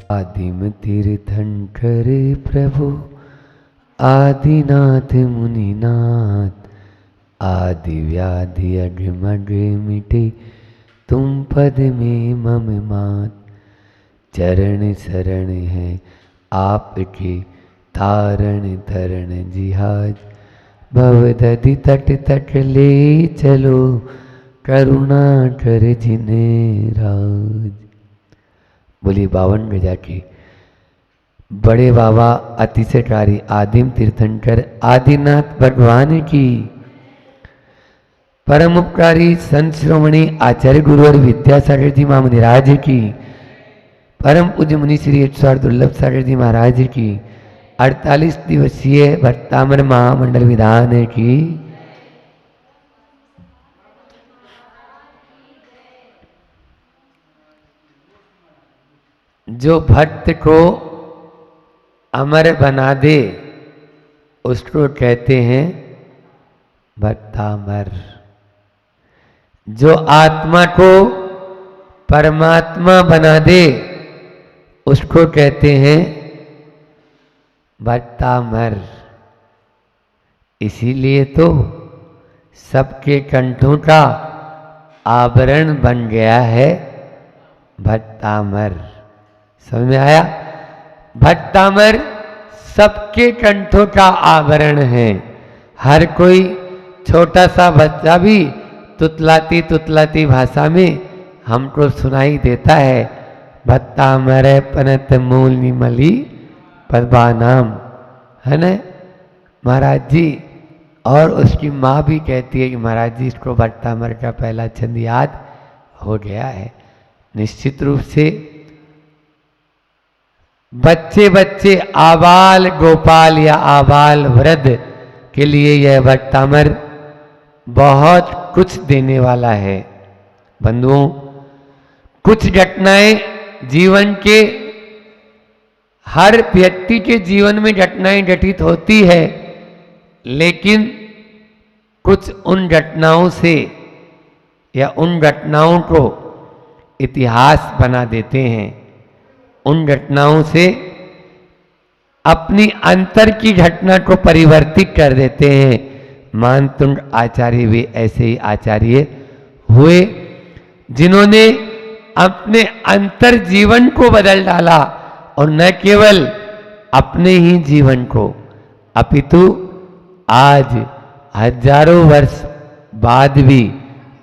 आदिम तीर्थंकर प्रभु आदिनाथ मुनिनाथ, आदि व्याधि अघमग मिटे तुम पद में मम मात। चरण शरण है आपके तारण धरण जिहाज, भवदधि तट तट ले चलो करुणा कर जिन्हें राज। बोली 52 गजा की बड़े बाबा अतिशयकारी आदिम तीर्थंकर आदिनाथ भगवान की, परम उपकारी संत श्रोमणी आचार्य गुरु और विद्यासागर जी महाराज की, परम पूज्य मुनि श्री 108 दुर्लभ सागर जी महाराज की 48 दिवसीय भट्टामर महामंडल विधान की। जो भक्त को अमर बना दे उसको कहते हैं भट्टामर। जो आत्मा को परमात्मा बना दे उसको कहते हैं भट्टामर। इसीलिए तो सबके कंठों का आवरण बन गया है भट्टामर। समझ में आया? भट्टामर सबके कंठों का आवरण है। हर कोई छोटा सा बच्चा भी तुतलाती तुतलाती भाषा में हमको सुनाई देता है, भट्टामर पनत मूल निमली पद्मानाम, है ना महाराज जी। और उसकी माँ भी कहती है कि महाराज जी इसको भट्टामर का पहला छंद याद हो गया है। निश्चित रूप से बच्चे बच्चे आबाल गोपाल या आबाल वृद्ध के लिए यह भट्टामर बहुत कुछ देने वाला है। बंधुओं, कुछ घटनाएं जीवन के, हर व्यक्ति के जीवन में घटनाएं घटित होती है, लेकिन कुछ उन घटनाओं से या उन घटनाओं को इतिहास बना देते हैं। उन घटनाओं से अपनी अंतर की घटना को परिवर्तित कर देते हैं। मानतुंड आचार्य भी ऐसे ही आचार्य हुए जिन्होंने अपने अंतर जीवन को बदल डाला, और न केवल अपने ही जीवन को अपितु आज हजारों वर्ष बाद भी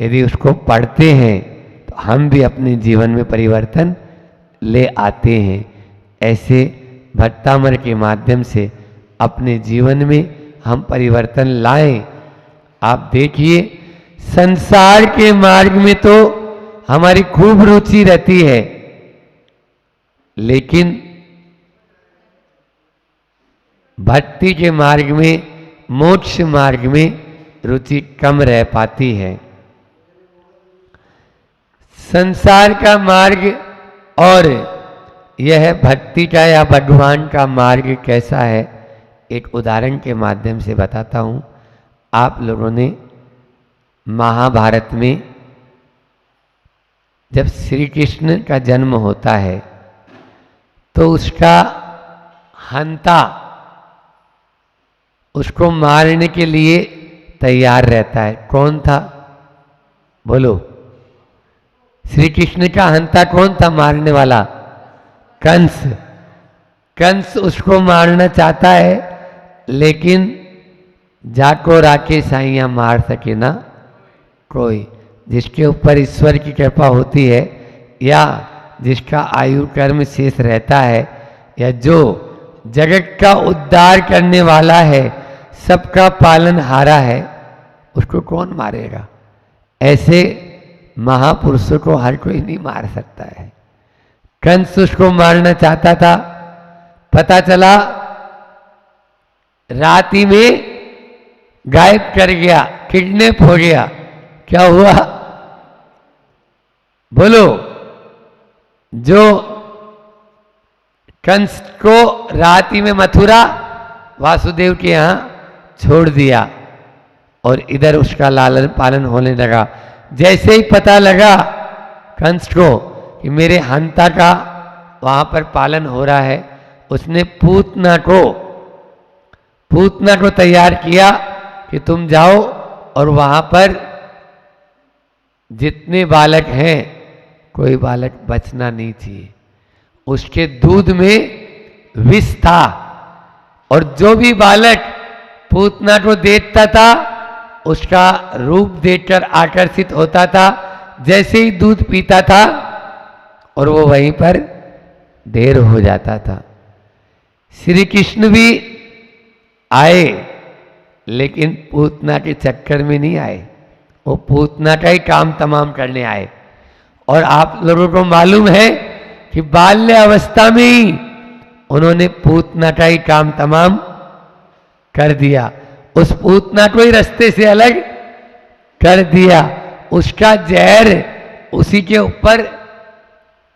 यदि उसको पढ़ते हैं तो हम भी अपने जीवन में परिवर्तन ले आते हैं। ऐसे भट्टामर के माध्यम से अपने जीवन में हम परिवर्तन लाएं। आप देखिए, संसार के मार्ग में तो हमारी खूब रुचि रहती है, लेकिन भक्ति के मार्ग में, मोक्ष मार्ग में रुचि कम रह पाती है। संसार का मार्ग और यह भक्ति का या भगवान का मार्ग कैसा है, एक उदाहरण के माध्यम से बताता हूँ। आप लोगों ने महाभारत में जब श्री कृष्ण का जन्म होता है तो उसका हंता उसको मारने के लिए तैयार रहता है। कौन था? बोलो। श्री कृष्ण का हंता कौन था मारने वाला? कंस। कंस उसको मारना चाहता है, लेकिन जाको राके साइयां मार सके ना कोई। जिसके ऊपर ईश्वर की कृपा होती है, या जिसका आयु कर्म शेष रहता है, या जो जगत का उद्धार करने वाला है, सबका पालन हारा है, उसको कौन मारेगा? ऐसे महापुरुषों को हर कोई नहीं मार सकता है। कंस उसको मारना चाहता था। पता चला राति में गायब कर गया, किडनैप हो गया। क्या हुआ? बोलो। जो कंस को राति में मथुरा वासुदेव के यहां छोड़ दिया और इधर उसका लालन पालन होने लगा। जैसे ही पता लगा कंस को कि मेरे हंता का वहाँ पर पालन हो रहा है, उसने पूतना को तैयार किया कि तुम जाओ और वहाँ पर जितने बालक हैं कोई बालक बचना नहीं चाहिए। उसके दूध में विष था और जो भी बालक पूतना को देखता था उसका रूप देखकर आकर्षित होता था, जैसे ही दूध पीता था और वो वहीं पर ढेर हो जाता था। श्री कृष्ण भी आए लेकिन पूतना के चक्कर में नहीं आए, वो पूतना का ही काम तमाम करने आए। और आप लोगों को मालूम है कि बाल्य अवस्था में ही उन्होंने पूतना का ही काम तमाम कर दिया, उस पूतना को ही रास्ते से अलग कर दिया, उसका जहर उसी के ऊपर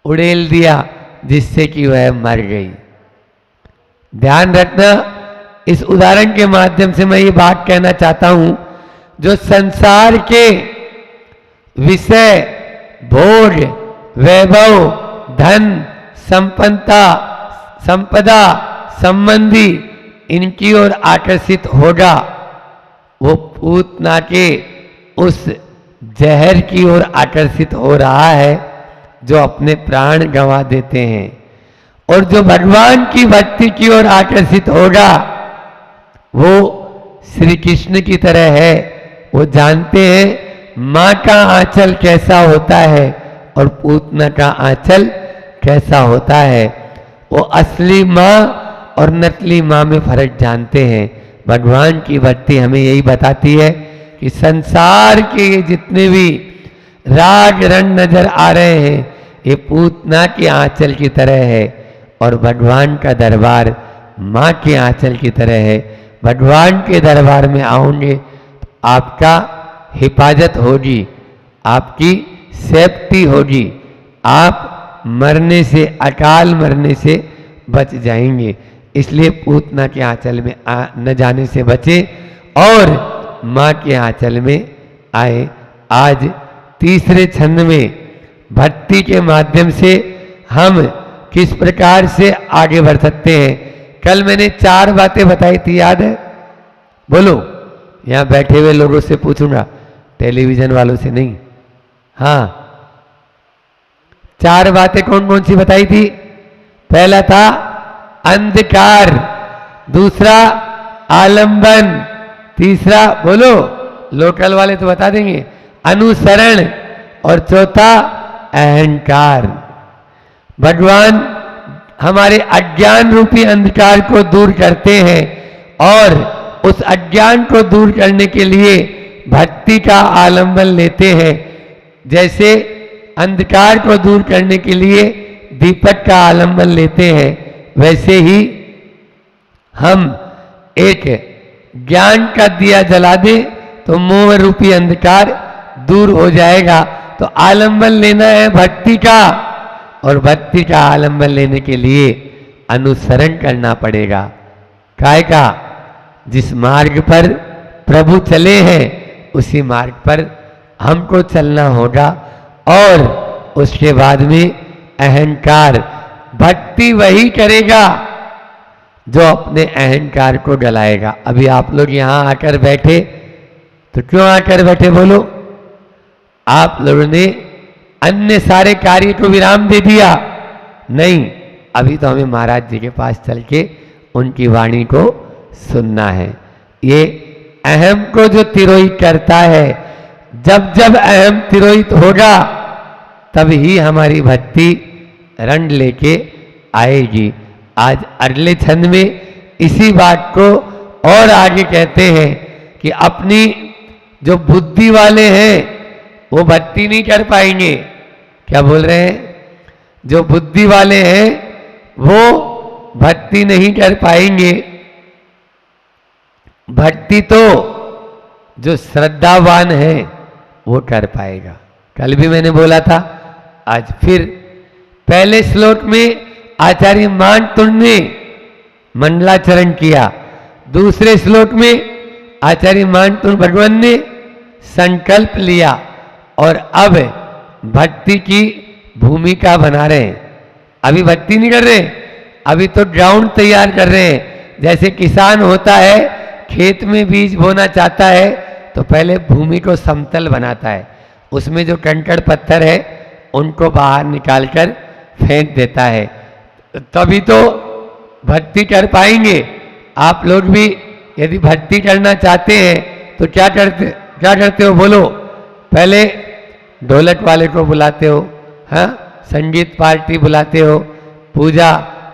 उड़ेल दिया जिससे कि वह मर गई। ध्यान रखना, इस उदाहरण के माध्यम से मैं ये बात कहना चाहता हूं, जो संसार के विषय, भोग, वैभव, धन, संपदा संबंधी इनकी ओर आकर्षित होगा, वो पूतना के उस जहर की ओर आकर्षित हो रहा है जो अपने प्राण गंवा देते हैं। और जो भगवान की भक्ति की ओर आकर्षित होगा वो श्री कृष्ण की तरह है। वो जानते हैं माँ का आंचल कैसा होता है और पूतना का आंचल कैसा होता है। वो असली माँ और नकली माँ में फर्क जानते हैं। भगवान की भक्ति हमें यही बताती है कि संसार के जितने भी राग रंग नजर आ रहे हैं ये पूतना के आंचल की तरह है और भगवान का दरबार माँ के आंचल की तरह है। भगवान के दरबार में आओगे तो आपका हिफाजत होगी, आपकी सेफ्टी होगी, आप मरने से, अकाल मरने से बच जाएंगे। इसलिए पूतना के आंचल में न जाने से बचे और माँ के आंचल में आए। आज तीसरे छंद में भक्ति के माध्यम से हम किस प्रकार से आगे बढ़ सकते हैं। कल मैंने 4 बातें बताई थी, याद है? बोलो, यहां बैठे हुए लोगों से पूछूंगा, टेलीविजन वालों से नहीं। हाँ, 4 बातें कौन कौन सी बताई थी? पहला था अंधकार, दूसरा आलंबन, तीसरा, बोलो, लोकल वाले तो बता देंगे, अनुसरण, और चौथा अहंकार। भगवान हमारे अज्ञान रूपी अंधकार को दूर करते हैं और उस अज्ञान को दूर करने के लिए भक्ति का आलंबन लेते हैं। जैसे अंधकार को दूर करने के लिए दीपक का आलंबन लेते हैं, वैसे ही हम एक ज्ञान का दिया जला दें तो मोह रूपी अंधकार दूर हो जाएगा। तो आलंबन लेना है भक्ति का, और भक्ति का आलंबन लेने के लिए अनुसरण करना पड़ेगा। काय का? जिस मार्ग पर प्रभु चले हैं उसी मार्ग पर हमको चलना होगा। और उसके बाद में अहंकार, भक्ति वही करेगा जो अपने अहंकार को गलाएगा। अभी आप लोग यहां आकर बैठे तो क्यों आकर बैठे बोलो? आप लोगों ने अन्य सारे कार्य को विराम दे दिया? नहीं, अभी तो हमें महाराज जी के पास चल के उनकी वाणी को सुनना है। ये अहम को जो तिरोहित करता है, जब जब अहम तिरोहित होगा तब ही हमारी भक्ति रंग लेके आएगी। आज अगले छंद में इसी बात को और आगे कहते हैं कि अपनी जो बुद्धि वाले हैं वो भक्ति नहीं कर पाएंगे। क्या बोल रहे हैं? जो बुद्धि वाले हैं वो भक्ति नहीं कर पाएंगे। भक्ति तो जो श्रद्धावान है वो कर पाएगा। कल भी मैंने बोला था, आज फिर पहले श्लोक में आचार्य मानतुंड ने मंडलाचरण किया, दूसरे श्लोक में आचार्य मानतुंड भगवान ने संकल्प लिया और अब भक्ति की भूमिका बना रहे हैं। अभी भक्ति नहीं कर रहे, अभी तो ग्राउंड तैयार कर रहे हैं। जैसे किसान होता है, खेत में बीज बोना चाहता है तो पहले भूमि को समतल बनाता है, उसमें जो कंकड़ पत्थर है उनको बाहर निकालकर फेंक देता है, तभी तो भक्ति कर पाएंगे। आप लोग भी यदि भक्ति करना चाहते हैं तो क्या करते हो बोलो? पहले ढोलक वाले को बुलाते हो, हाँ, संगीत पार्टी बुलाते हो, पूजा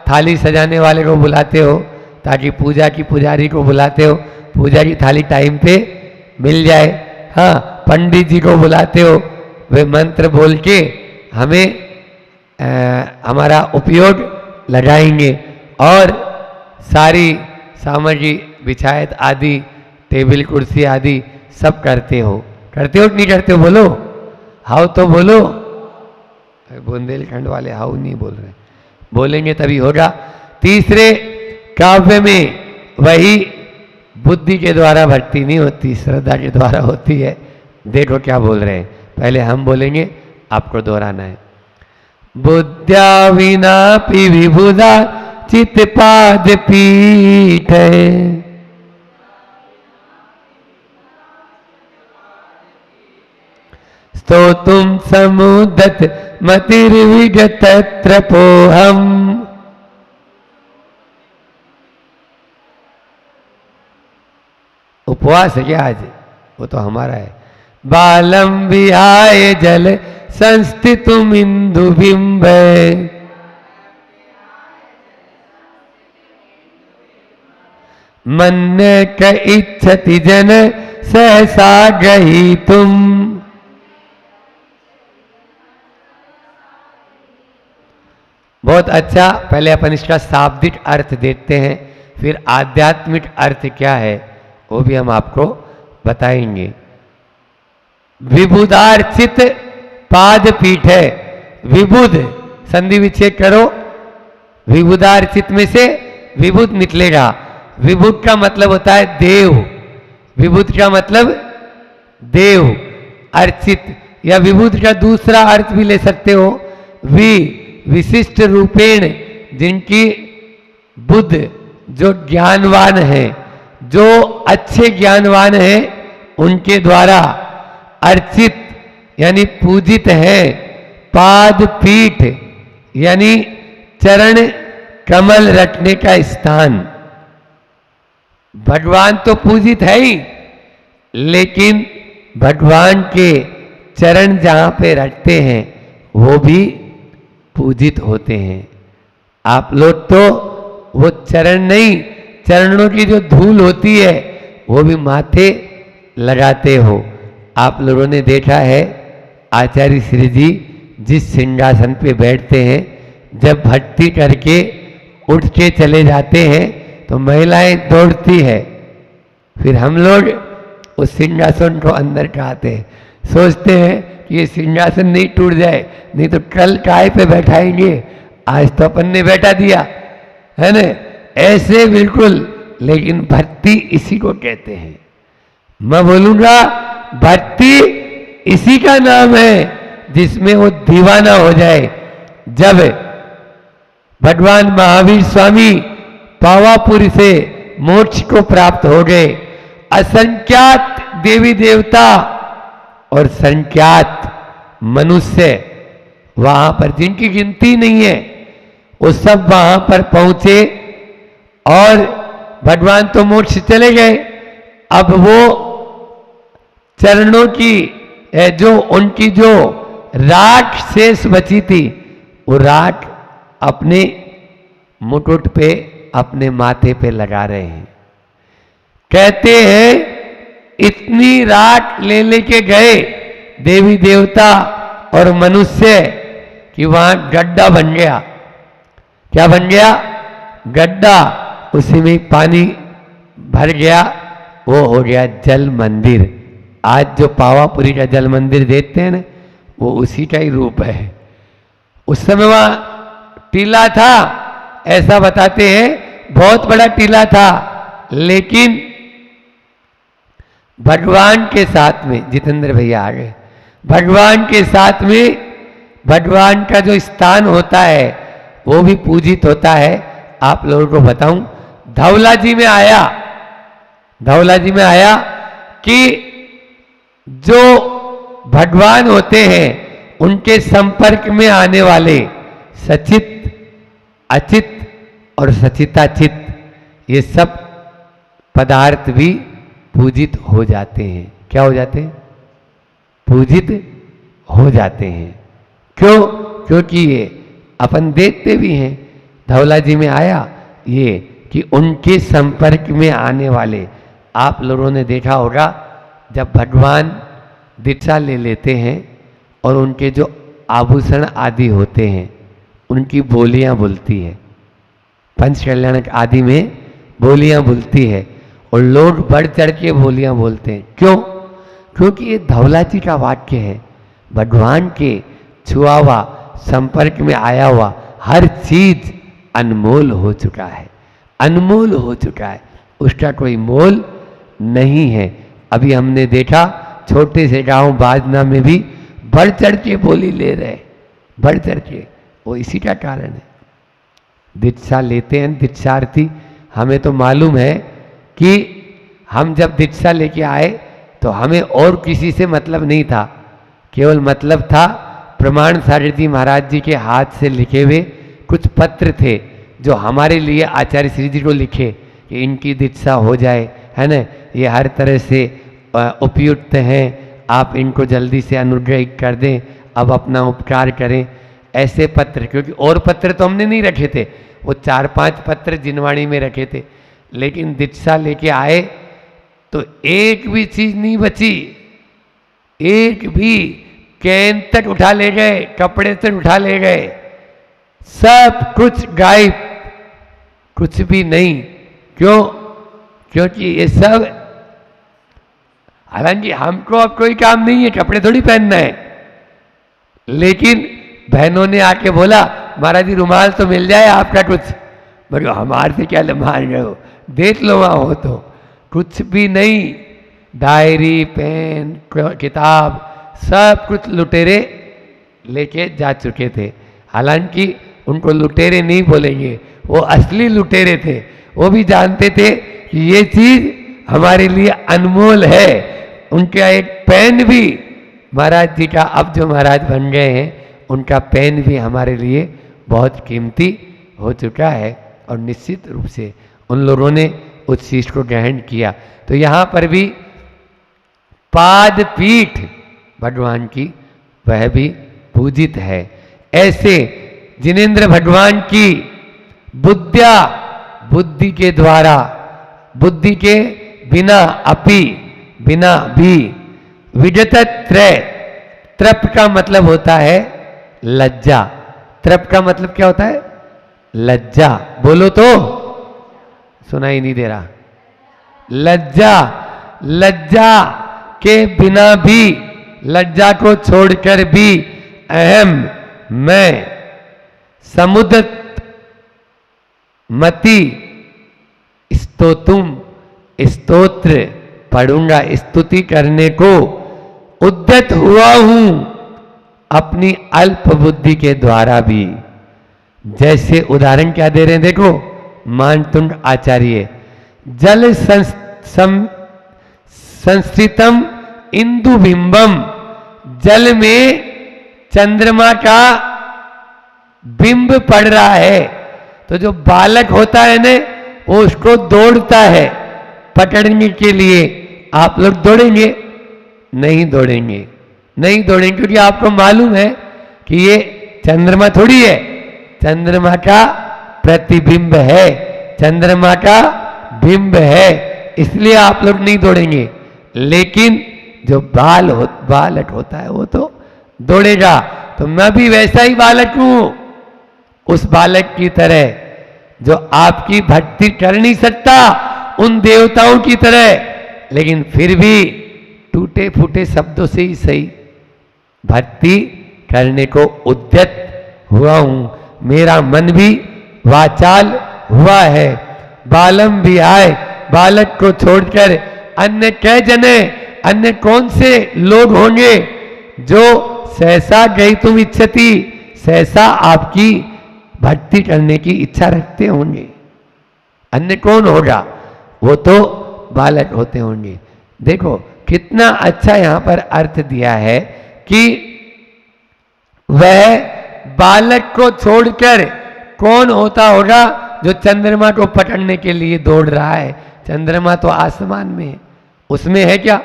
थाली सजाने वाले को बुलाते हो, ताकि पूजा की पुजारी को बुलाते हो, पूजा की थाली टाइम पे मिल जाए। हाँ, पंडित जी को बुलाते हो, वे मंत्र बोल के हमें हमारा उपयोग लगाएंगे, और सारी सामग्री बिछायत आदि, टेबल कुर्सी आदि सब करते हो कि नहीं करते हो? बोलो हाउ तो बोलो। बुंदेलखंड वाले हाउ नहीं बोल रहे, बोलेंगे तभी होगा। तीसरे काव्य में वही बुद्धि के द्वारा भक्ति नहीं होती, श्रद्धा के द्वारा होती है। देखो क्या बोल रहे हैं, पहले हम बोलेंगे, आपको दोहराना है। बुद्ध्या विनापि विबुधा चित पाद पीठ, स्तोतुम समुदत मतिर्विगतत्र पोहम। उपवास है क्या आज? वो तो हमारा है। बालम विहाय जल संस्थितुम इंदु बिंब, मन क इच्छति जन सहसा ग्रहीतुम। बहुत अच्छा, पहले अपन इसका शाब्दिक अर्थ देखते हैं, फिर आध्यात्मिक अर्थ क्या है वो भी हम आपको बताएंगे। विबुधार्चित पाद पीठ है। विबुध संधि विच्छेद करो, विबुधार्चित में से विबुध निकलेगा। विबुध का मतलब होता है देव, विबुध का मतलब देव। अर्चित या विबुध का दूसरा अर्थ भी ले सकते हो, विशिष्ट रूपेण, जिनकी बुद्ध जो ज्ञानवान है, जो अच्छे ज्ञानवान है, उनके द्वारा अर्चित यानी पूजित है। पाद पीठ यानी चरण कमल रखने का स्थान। भगवान तो पूजित है ही, लेकिन भगवान के चरण जहां पे रखते हैं वो भी पूजित होते हैं। आप लोग तो वो चरण नहीं, चरणों की जो धूल होती है वो भी माथे लगाते हो। आप लोगों ने देखा है आचार्य श्री जी जिस सिंहासन पे बैठते हैं, जब भक्ति करके उठ के चले जाते हैं तो महिलाएं दौड़ती है, फिर हम लोग उस सिंहासन को अंदर चाहते हैं, सोचते हैं कि ये सिंहासन नहीं टूट जाए, नहीं तो कल काय पे बैठाएंगे, आज तो अपन ने बैठा दिया है ना। ऐसे बिल्कुल, लेकिन भक्ति इसी को कहते हैं। मैं बोलूंगा भक्ति इसी का नाम है जिसमें वो दीवाना हो जाए। जब भगवान महावीर स्वामी पावापुरी से मोक्ष को प्राप्त हो गए, असंख्यात देवी देवता और संख्यात मनुष्य वहां पर जिनकी गिनती नहीं है, वो सब वहां पर पहुंचे और भगवान तो मोक्ष चले गए। अब वो चरणों की जो उनकी जो राख शेष बची थी, वो राख अपने मुकुट पे, अपने माथे पे लगा रहे हैं। कहते हैं इतनी राख ले लेके गए देवी देवता और मनुष्य कि वहां गड्ढा बन गया। क्या बन गया? गड्ढा। उसी में पानी भर गया, वो हो गया जल मंदिर। आज जो पावापुरी का जल मंदिर देखते हैं ना, वो उसी का ही रूप है। उस समय वहां टीला था, ऐसा बताते हैं, बहुत बड़ा टीला था, लेकिन भगवान के साथ में, जितेंद्र भैया आ गए, भगवान के साथ में भगवान का जो स्थान होता है वो भी पूजित होता है। आप लोगों को बताऊं, धौला जी में आया, धौला जी में आया कि जो भगवान होते हैं उनके संपर्क में आने वाले सचित, अचित और सचिताचित, ये सब पदार्थ भी पूजित हो जाते हैं। क्या हो जाते हैं? पूजित हो जाते हैं। क्यों? क्योंकि ये अपन देखते भी हैं, धौला जी में आया ये कि उनके संपर्क में आने वाले, आप लोगों ने देखा होगा जब भगवान दीक्षा ले लेते हैं और उनके जो आभूषण आदि होते हैं उनकी बोलियां बोलती है, पंच कल्याणक आदि में बोलियां बोलती है और लोग बढ़ चढ़ के बोलियां बोलते हैं। क्यों? क्योंकि ये धौला जी का वाक्य है। भगवान के छुआ हुआ, संपर्क में आया हुआ हर चीज अनमोल हो चुका है, अनमोल हो चुका है, उसका कोई मोल नहीं है। अभी हमने देखा छोटे से गांव बाजना में भी बढ़ चढ़ के बोली ले रहे, बढ़ चढ़ के, वो इसी का कारण है। दीक्षा लेते हैं दीक्षार्थी, हमें तो मालूम है कि हम जब दीक्षा लेके आए तो हमें और किसी से मतलब नहीं था, केवल मतलब था प्रमाण सागर जी महाराज जी के हाथ से लिखे हुए कुछ पत्र थे जो हमारे लिए आचार्य श्री जी को लिखे कि इनकी दीक्षा हो जाए, है ना, ये हर तरह से उपयुक्त हैं, आप इनको जल्दी से अनुग्रह कर दें, अब अपना उपकार करें, ऐसे पत्र। क्योंकि और पत्र तो हमने नहीं रखे थे, वो 4-5 पत्र जिनवाणी में रखे थे, लेकिन दीक्षा लेके आए तो एक भी चीज नहीं बची, एक भी कैन तक उठा ले गए, कपड़े तक उठा ले गए, सब कुछ गायब, कुछ भी नहीं। क्यों? क्योंकि ये सब, हालांकि हमको अब कोई काम नहीं है, कपड़े थोड़ी पहनना है, लेकिन बहनों ने आके बोला महाराज जी रुमाल तो मिल जाए आपका कुछ, बोलो हमारे से क्या मार रहे हो, देख लो वहां हो तो, कुछ भी नहीं, डायरी पेन किताब सब कुछ लुटेरे लेके जा चुके थे। हालांकि उनको लुटेरे नहीं बोलेंगे, वो असली लुटेरे थे, वो भी जानते थे कि ये चीज हमारे लिए अनमोल है। उनका एक पेन भी, महाराज जी का अब जो महाराज बन गए हैं उनका पेन भी हमारे लिए बहुत कीमती हो चुका है, और निश्चित रूप से उन लोगों ने उस चीज को ग्रहण किया। तो यहाँ पर भी पाद पीठ भगवान की वह भी पूजित है। ऐसे जिनेंद्र भगवान की बुद्धिया, बुद्धि के द्वारा, बुद्धि के बिना अपि, बिना भी, विगत त्रय, त्रप का मतलब होता है लज्जा, त्रप का मतलब क्या होता है? लज्जा, बोलो तो, सुनाई नहीं दे रहा, लज्जा, लज्जा के बिना भी, लज्जा को छोड़कर भी अहम मैं समुद्र मति स्तोतुम, स्तोत्र पढ़ूंगा, स्तुति करने को उद्यत हुआ हूं अपनी अल्प बुद्धि के द्वारा भी। जैसे उदाहरण क्या दे रहे हैं देखो, मानतुंड आचार्य, जल संस्थितम इंदु बिंबम, जल में चंद्रमा का बिंब पड़ रहा है, तो जो बालक होता है ना वो उसको दौड़ता है पकड़ने के लिए। आप लोग दौड़ेंगे? नहीं दौड़ेंगे, नहीं दौड़ेंगे, क्योंकि आपको मालूम है कि ये चंद्रमा थोड़ी है, चंद्रमा का प्रतिबिंब है, चंद्रमा का बिंब है, इसलिए आप लोग नहीं दौड़ेंगे। लेकिन जो बालक होता है वो तो दौड़ेगा। तो मैं भी वैसा ही बालक हूं, उस बालक की तरह जो आपकी भक्ति कर नहीं सकता उन देवताओं की तरह, लेकिन फिर भी टूटे फूटे शब्दों से ही सही भक्ति करने को उद्यत हुआ हूं। मेरा मन भी वाचाल हुआ है, बालम भी आए, बालक को छोड़कर अन्य कै जने, अन्य कौन से लोग होंगे जो सहसा गई तुम इच्छति, सहसा आपकी भक्ति करने की इच्छा रखते होंगे, अन्य कौन होगा, वो तो बालक होते होंगे। देखो कितना अच्छा यहाँ पर अर्थ दिया है कि वह बालक को छोड़कर कौन होता होगा जो चंद्रमा को पकड़ने के लिए दौड़ रहा है। चंद्रमा तो आसमान में है, उसमें है क्या,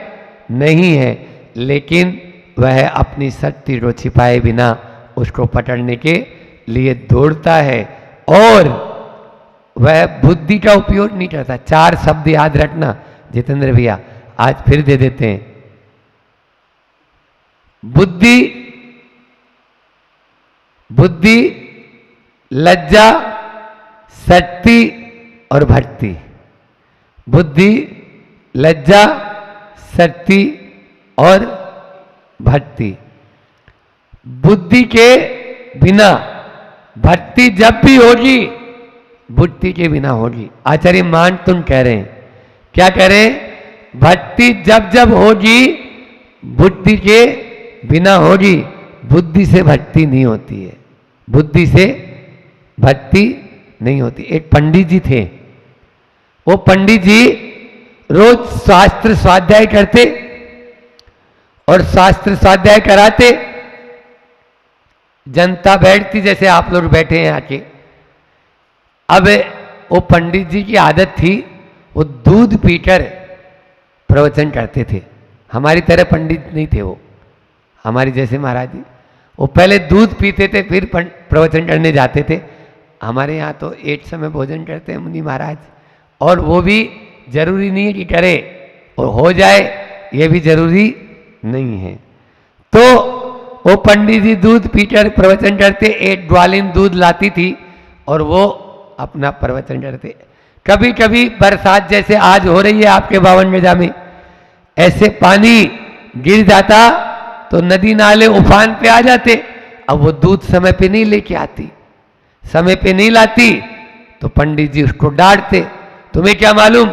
नहीं है, लेकिन वह अपनी शक्ति को छिपाए बिना उसको पकड़ने के लिए दौड़ता है और वह बुद्धि का उपयोग नहीं करता। 4 शब्द याद रखना जितेंद्र भैया, आज फिर दे देते हैं। बुद्धि, बुद्धि, लज्जा, शक्ति और भक्ति। बुद्धि, लज्जा, शक्ति और भक्ति। बुद्धि के बिना भक्ति जब भी होगी, बुद्धि के बिना होगी। आचार्य मान तुम कह रहे हैं, क्या कह रहे हैं, भक्ति जब जब होगी बुद्धि के बिना होगी। बुद्धि से भक्ति नहीं होती है, बुद्धि से भक्ति नहीं होती। एक पंडित जी थे, वो पंडित जी रोज शास्त्र स्वाध्याय करते और शास्त्र स्वाध्याय कराते। जनता बैठती जैसे आप लोग बैठे हैं आके। अब वो पंडित जी की आदत थी, वो दूध पीकर प्रवचन करते थे। हमारी तरह पंडित नहीं थे वो, हमारी जैसे महाराज जी। वो पहले दूध पीते थे फिर प्रवचन करने जाते थे। हमारे यहाँ तो एक समय भोजन करते हैं मुनि महाराज, और वो भी जरूरी नहीं है कि करे और हो जाए, ये भी जरूरी नहीं है। तो वो पंडित जी दूध पीकर प्रवचन करते, एक ग्वालिन दूध लाती थी और वो अपना प्रवचन करते। कभी कभी बरसात जैसे आज हो रही है आपके 52 गजा में, ऐसे पानी गिर जाता तो नदी नाले उफान पे आ जाते। अब वो दूध समय पे नहीं लेके आती, समय पे नहीं लाती, तो पंडित जी उसको डांटते। तुम्हें क्या मालूम,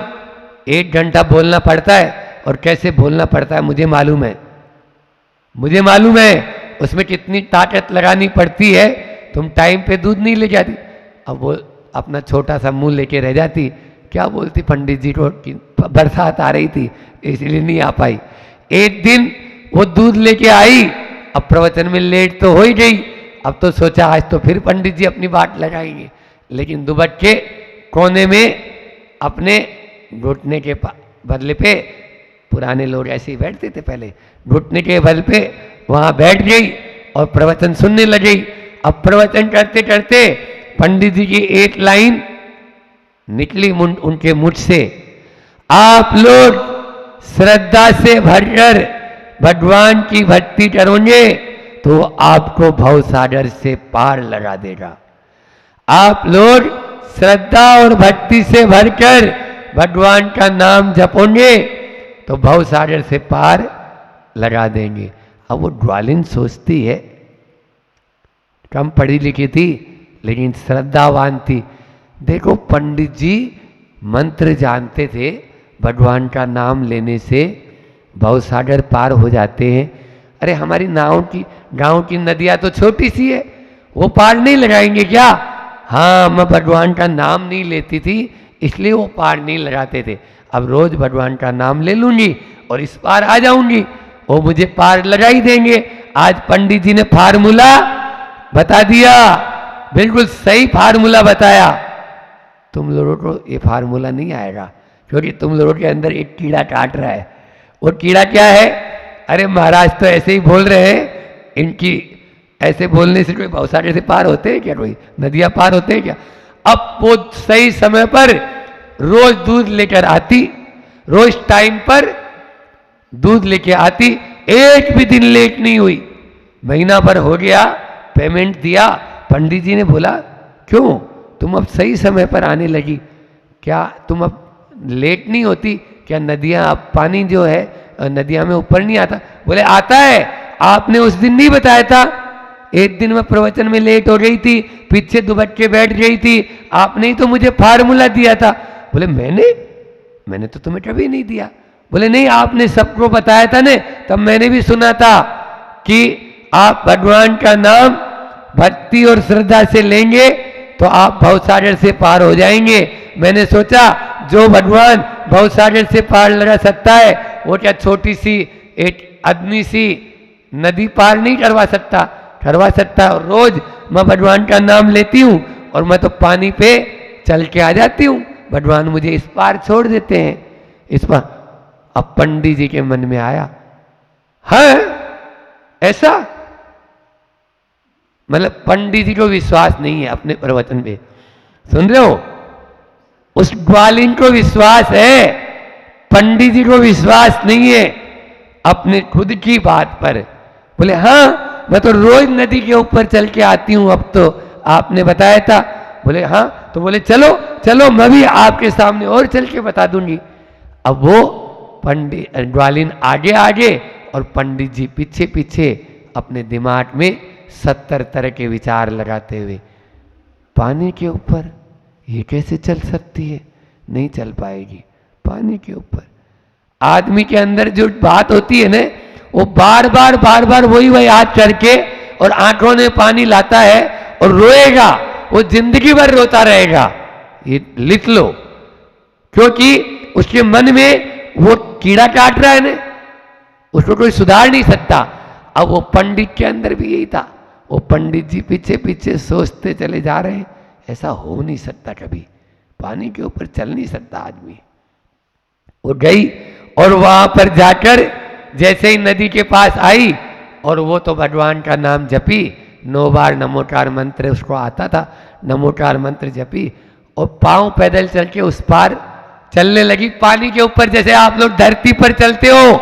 1 घंटा बोलना पड़ता है और कैसे बोलना पड़ता है मुझे मालूम है, मुझे मालूम है उसमें कितनी ताकत लगानी पड़ती है। तुम टाइम पे दूध नहीं ले जाती। अब वो अपना छोटा सा मुंह लेके रह जाती। क्या बोलती पंडित जी को कि बरसात आ रही थी इसलिए नहीं आ पाई। एक दिन वो दूध लेके आई, अब प्रवचन में लेट तो हो ही गई। अब तो सोचा आज तो फिर पंडित जी अपनी बात लगाएंगे, लेकिन दुबक्के कोने में अपने घुटने के बदले पे, पुराने लोग ऐसे ही बैठते थे पहले, घुटने के बल पे वहां बैठ गई और प्रवचन सुनने लगी। अब प्रवचन करते करते पंडित जी की एक लाइन निकली उनके मुख से, आप लोग श्रद्धा से भरकर भगवान की भक्ति करोगे तो आपको भवसागर से पार लगा देगा। आप लोग श्रद्धा और भक्ति से भरकर भगवान का नाम जपोगे तो भवसागर से पार लगा देंगे। अब वो ग्वालिन सोचती है, कम पढ़ी लिखी थी लेकिन श्रद्धावान थी। देखो पंडित जी मंत्र जानते थे, भगवान का नाम लेने से भवसागर पार हो जाते हैं। अरे हमारी गांव की नदियाँ तो छोटी सी है, वो पार नहीं लगाएंगे क्या? हाँ, मैं भगवान का नाम नहीं लेती थी इसलिए वो पार नहीं लगाते थे। अब रोज भगवान का नाम ले लूंगी और इस पार आ जाऊंगी, वो मुझे पार लगा ही देंगे। आज पंडित जी ने फार्मूला बता दिया, बिल्कुल सही फार्मूला बताया। तुम लोगों को ये फार्मूला नहीं आएगा क्योंकि तुम लोगों के अंदर एक कीड़ा काट रहा है। वो कीड़ा क्या है? अरे महाराज तो ऐसे ही बोल रहे हैं, इनकी ऐसे बोलने से कोई भवसागर से पार होते हैं क्या? कोई नदियां पार होते हैं क्या? अब वो सही समय पर रोज दूध लेकर आती, रोज टाइम पर दूध लेके आती, एक भी दिन लेट नहीं हुई। महीना भर हो गया, पेमेंट दिया। पंडित जी ने बोला क्यों तुम अब सही समय पर आने लगी, क्या तुम अब लेट नहीं होती क्या? नदियां, अब पानी जो है नदियां में ऊपर नहीं आता? बोले आता है, आपने उस दिन नहीं बताया था। एक दिन मैं प्रवचन में लेट हो गई थी, पीछे दुबक्के बैठ गई थी, आपने ही तो मुझे फार्मूला दिया था। बोले मैंने तो तुम्हें कभी नहीं दिया। बोले नहीं, आपने सबको बताया था ने, तब मैंने भी सुना था कि आप भगवान का नाम भक्ति और श्रद्धा से लेंगे तो आप भवसागर से पार हो जाएंगे। मैंने सोचा जो भगवान भवसागर से पार लगा सकता है वो क्या छोटी सी एक आदमी सी नदी पार नहीं करवा सकता? करवा सकता। और रोज मैं भगवान का नाम लेती हूँ और मैं तो पानी पे चल के आ जाती हूँ, भगवान मुझे इस पार छोड़ देते हैं, इस पार। अब पंडित जी के मन में आया, है ऐसा? मतलब पंडित जी को विश्वास नहीं है अपने प्रवचन पे, सुन रहे हो? उस ग्वालिन को विश्वास है, पंडित जी को विश्वास नहीं है अपने खुद की बात पर। बोले हाँ मैं तो रोज नदी के ऊपर चल के आती हूं, अब तो आपने बताया था। बोले हाँ, तो बोले चलो चलो मैं भी आपके सामने और चल के बता दूंगी। अब वो पंडित ग्वालिन आगे आगे और पंडित जी पीछे पीछे अपने दिमाग में 70 तरह के विचार लगाते हुए, पानी के ऊपर ये कैसे चल सकती है? नहीं चल पाएगी पानी के ऊपर। आदमी के अंदर जो बात होती है ना, वो बार बार वही याद करके और आंखों में पानी लाता है और रोएगा, वो जिंदगी भर रोता रहेगा। ये लिख लो, क्योंकि उसके मन में वो कीड़ा काट रहा है ना, उसको कोई सुधार नहीं सकता। अब वो पंडित के अंदर भी यही था, वो पंडित जी पीछे पीछे सोचते चले जा रहे हैं, ऐसा हो नहीं सकता, कभी पानी के ऊपर चल नहीं सकता आदमी। वो गई और वहां पर जाकर जैसे ही नदी के पास आई और वो तो भगवान का नाम जपी, 9 बार नमोकार मंत्र उसको आता था, नमोकार मंत्र जपी और पांव पैदल चल के उस पार चलने लगी पानी के ऊपर, जैसे आप लोग धरती पर चलते हो।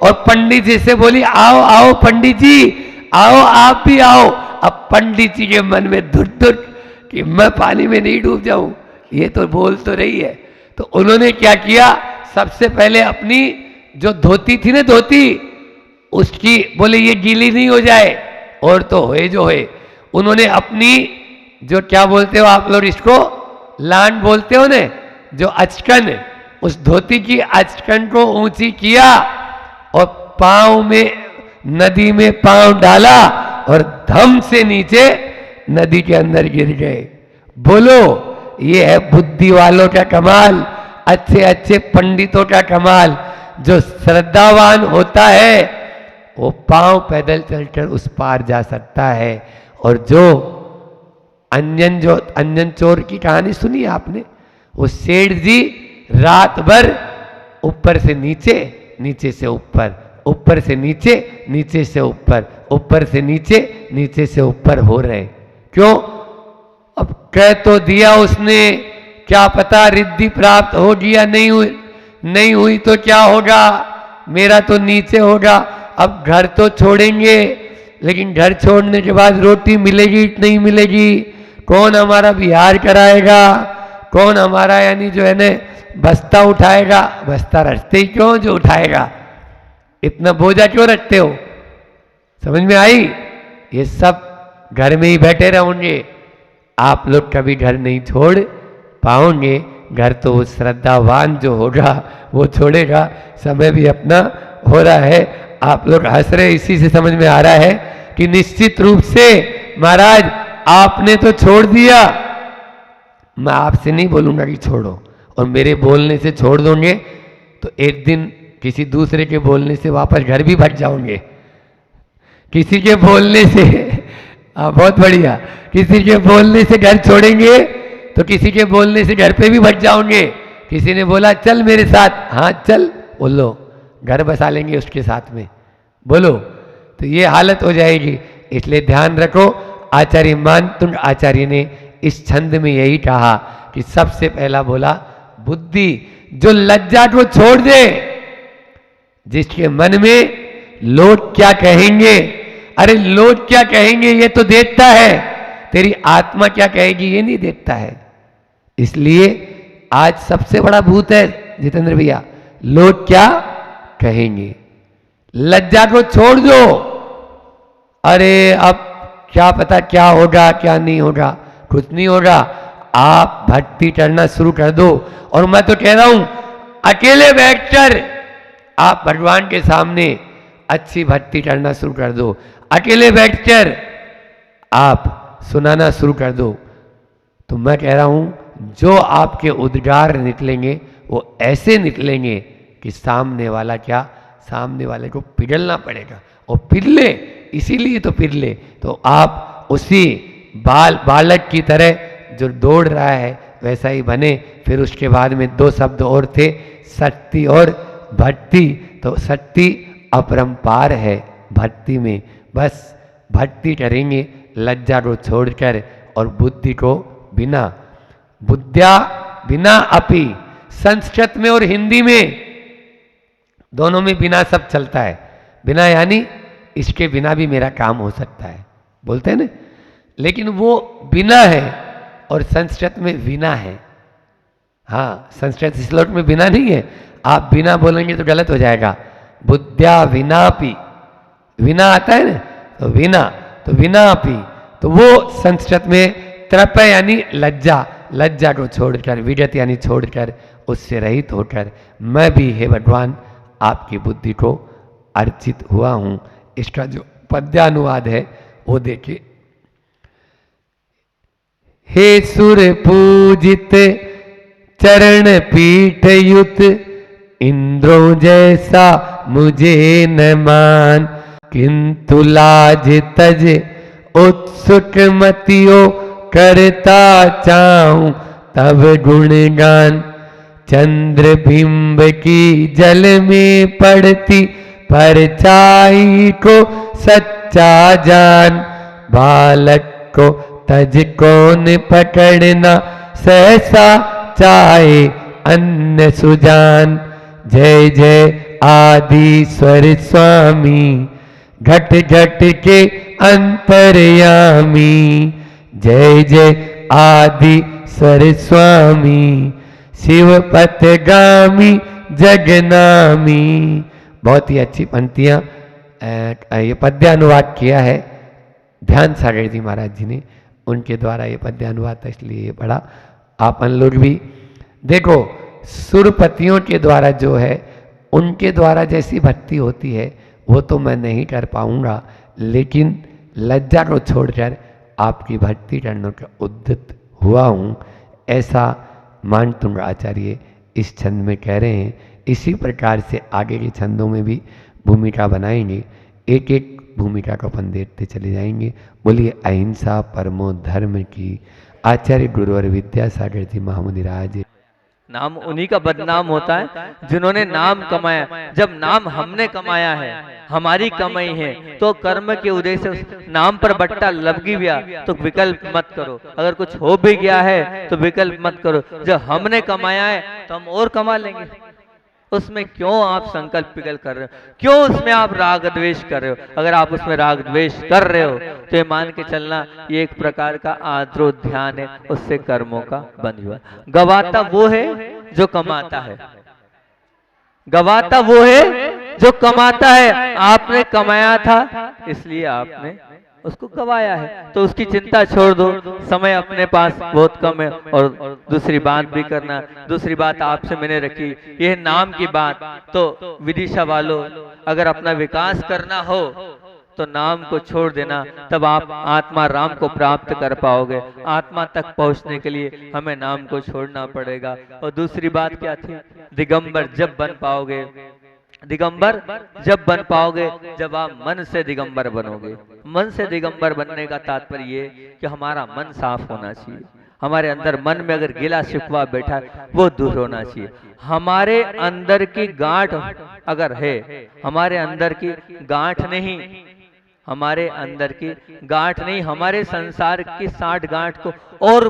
और पंडित जी से बोली आओ आओ पंडित जी आओ, आप भी आओ। अब पंडित जी के मन में धुट धुट कि मैं पानी में नहीं डूब जाऊं, ये तो बोल तो रही है। तो उन्होंने क्या किया, सबसे पहले अपनी जो धोती थी ना, धोती उसकी बोले ये गीली नहीं हो जाए और तो होए जो होए, उन्होंने अपनी जो क्या बोलते हो आप लोग इसको, लान बोलते हो ने, जो अचकन, उस धोती की अचकन को ऊंची किया और पांव में नदी में पांव डाला और धम से नीचे नदी के अंदर गिर गए। बोलो ये है बुद्धि वालों का कमाल, अच्छे अच्छे पंडितों का कमाल। जो श्रद्धावान होता है वो पांव पैदल चलकर उस पार जा सकता है। और जो अंजन चोर की कहानी सुनी आपने, वो सेठ जी रात भर ऊपर से नीचे, नीचे से ऊपर, ऊपर से नीचे, नीचे से ऊपर, ऊपर से नीचे, नीचे से ऊपर हो रहे। क्यों? अब कह तो दिया उसने, क्या पता रिद्धि प्राप्त होगी या नहीं हुई तो क्या होगा, मेरा तो नीचे होगा। अब घर तो छोड़ेंगे, लेकिन घर छोड़ने के बाद रोटी मिलेगी नहीं मिलेगी, कौन हमारा बिहार कराएगा, कौन हमारा यानी जो है ना बस्ता उठाएगा, बस्ता रखते ही क्यों जो उठाएगा, इतना बोझा क्यों रखते हो? समझ में आई? ये सब घर में ही बैठे रहोगे, आप लोग कभी घर नहीं छोड़ पाओगे। घर तो वो श्रद्धावान जो होगा वो छोड़ेगा। समय भी अपना हो रहा है, आप लोग हंस रहे, इसी से समझ में आ रहा है कि निश्चित रूप से महाराज आपने तो छोड़ दिया, मैं आपसे नहीं बोलूंगा कि छोड़ो, और मेरे बोलने से छोड़ दोगे तो एक दिन किसी दूसरे के बोलने से वापस घर भी भट जाओगे। किसी के बोलने से बहुत बढ़िया, किसी के बोलने से घर छोड़ेंगे तो किसी के बोलने से घर पे भी भट जाओगे। किसी ने बोला चल मेरे साथ, हाँ चल, बोलो घर बसा लेंगे उसके साथ में, बोलो, तो ये हालत हो जाएगी। इसलिए ध्यान रखो, आचार्य मानतुंड आचार्य ने इस छंद में यही कहा कि सबसे पहला बोला बुद्धि, जो लज्जा को छोड़ दे, जिसके मन में लोग क्या कहेंगे, अरे लोग क्या कहेंगे ये तो देखता है, तेरी आत्मा क्या कहेगी ये नहीं देखता है। इसलिए आज सबसे बड़ा भूत है जितेंद्र भैया, लोग क्या कहेंगे। लज्जा को छोड़ दो, अरे अब क्या पता क्या होगा क्या नहीं होगा, कुछ नहीं होगा, आप भक्ति करना शुरू कर दो। और मैं तो कह रहा हूं अकेले बैठकर आप भगवान के सामने अच्छी भक्ति करना शुरू कर दो, अकेले बैठकर आप सुनाना शुरू कर दो। तो मैं कह रहा हूं जो आपके उद्गार निकलेंगे वो ऐसे निकलेंगे कि सामने वाला क्या, सामने वाले को पिघलना पड़ेगा, और पिघले, इसीलिए तो पिघले। तो आप उसी बालक की तरह जो दौड़ रहा है वैसा ही बने। फिर उसके बाद में दो शब्द और थे, शक्ति और भक्ति। तो शक्ति अपरंपार है भक्ति में, बस भक्ति करेंगे लज्जा को छोड़कर, और बुद्धि को बिना, बुद्ध्या बिना अपि, संस्कृत में और हिंदी में दोनों में बिना सब चलता है। बिना यानी इसके बिना भी मेरा काम हो सकता है, बोलते हैं ना, लेकिन वो बिना है और संस्कृत में विना है। हाँ, संस्कृत श्लोक में बिना नहीं है, आप बिना बोलेंगे तो गलत हो जाएगा। बुद्ध्या विनापि, विना आता है ना, तो विना, तो विनापि, तो वो संस्कृत में त्रप यानी लज्जा, लज्जा को छोड़कर, विगत यानी छोड़कर, उससे रहित होकर मैं भी हे भगवान आपकी बुद्धि को अर्चित हुआ हूं। इसका जो पद्यानुवाद है वो देखिए। हे सुर पूजित चरण पीठ युत, इंद्रों जैसा मुझे न मान, किंतु लाज तज उत्सुक मतियो, करता चाहूं तब गुणगान। चंद्र बिंब की जल में पड़ती परछाई को सच्चा जान, बालक को तज कौन पकड़ना, सहसा चाहे अन्य सुजान। जय जय आदिस्वर स्वामी, घट घट के अंतर्यामी, जय जय आदिस्वर स्वामी, शिवपथगामी जगनामी। बहुत ही अच्छी पंक्तियां, ये पद्यानुवाद किया है ध्यान सागर जी महाराज जी ने, उनके द्वारा ये पद्यानुवाद था, इसलिए ये पढ़ा। आपन लोग भी देखो, सुरपतियों के द्वारा जो है, उनके द्वारा जैसी भक्ति होती है वो तो मैं नहीं कर पाऊंगा, लेकिन लज्जा को छोड़कर आपकी भक्ति करने का उद्यत हुआ हूँ, ऐसा मानतुंग आचार्य इस छंद में कह रहे हैं। इसी प्रकार से आगे के छंदों में भी भूमिका बनाएंगे, एक एक भूमिका को अपन देखते चले जाएंगे। बोलिए अहिंसा परमो धर्म की। आचार्य गुरुवर विद्यासागर जी महामुनि राज। नाम उन्हीं का बदनाम होता है जिन्होंने नाम कमाया। जब नाम हमने कमाया है, हमारी कमाई है, तो कर्म के उदय से उस नाम पर बट्टा लग गया तो विकल्प मत करो। अगर कुछ हो भी गया है तो विकल्प मत करो। जब हमने कमाया है तो हम और कमा लेंगे। उसमें क्यों आप संकल्प पिघल कर रहे हो? क्यों उसमें आप राग द्वेष कर रहे हो? अगर आप उसमें राग द्वेष कर रहे हो तो ये मान के चलना ये एक प्रकार का आत्मध्यान है, उससे कर्मों का बंध हुआ। गवाता वो है जो कमाता है, गवाता वो है जो कमाता है। आपने कमाया था इसलिए आपने उसको गवाया है, तो उसकी चिंता छोड़ दो। समय अपने पास बहुत कम है। और दूसरी बात भी करना, दूसरी बात आपसे मैंने रखी, यह नाम की बात। तो विदिशा वालों, अगर अपना विकास करना हो तो नाम को छोड़ देना, तब आप आत्मा राम को प्राप्त कर पाओगे। आत्मा तक पहुंचने के लिए हमें नाम को छोड़ना पड़ेगा। और दूसरी बात क्या थी? दिगंबर जब बन पाओगे, दिगंबर जब बन पाओगे जब आप मन से दिगंबर बनोगे। मन से दिगंबर बनने का तात्पर्य ये कि हमारा मन साफ होना चाहिए। हमारे अंदर मन में अगर गिला शिकवा बैठा है वो दूर होना चाहिए। हमारे अंदर की गांठ अगर है, हमारे अंदर की गांठ नहीं, हमारे अंदर की गांठ नहीं, हमारे संसार की 60 गांठ को और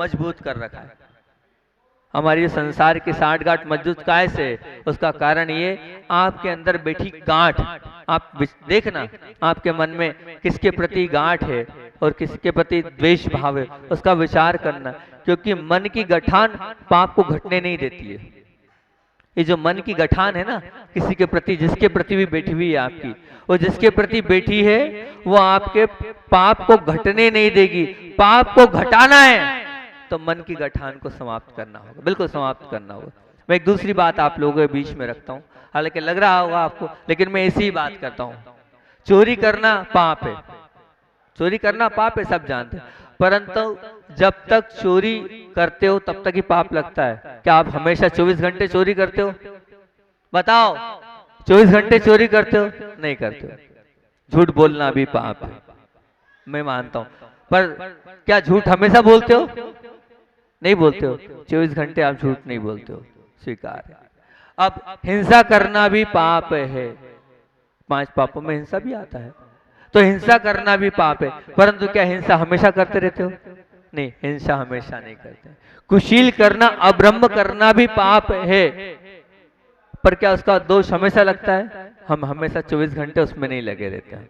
मजबूत कर रखा है। हमारी संसार की 60 गांठ मजबूत कैसे? उसका कारण ये, आपके अंदर बैठी गांठ। आप देखना आपके मन में किसके प्रति गांठ है और किसके प्रति द्वेष भाव है, उसका विचार करना। क्योंकि मन की गठान पाप को घटने नहीं देती है। ये जो मन की गठान है ना, किसी के प्रति, जिसके प्रति भी बैठी हुई है आपकी, वो जिसके प्रति बैठी है वो आपके पाप को घटने नहीं देगी। पाप को घटाना है तो मन की गठान को समाप्त करना होगा, बिल्कुल समाप्त करना होगा। मैं एक दूसरी बात आप लोगों के बीच में रखता हूँ, हालांकि लग रहा होगा आपको, लेकिन मैं ऐसी ही बात करता हूँ। चोरी करना पाप है, चोरी करना पाप है, सब जानते हैं। परंतु जब तक चोरी करते हो तब तक ही पाप लगता है। क्या आप हमेशा 24 घंटे चोरी करते हो? बताओ, 24 घंटे चोरी करते हो? नहीं करते हो। झूठ बोलना भी पाप है, मैं मानता हूं, पर क्या झूठ हमेशा बोलते हो? नहीं बोलते हो। 24 घंटे आप झूठ नहीं बोलते हो, स्वीकार है। अब हिंसा करना भी पाप है, 5 पापों में हिंसा भी आता है, तो हिंसा करना भी पाप है, परंतु क्या हिंसा हमेशा करते रहते हो? नहीं, हिंसा हमेशा नहीं करते। कुशील करना, अब्रह्म करना भी पाप है, पर क्या उसका दोष हमेशा लगता है? हम हमेशा 24 घंटे उसमें नहीं लगे रहते हैं।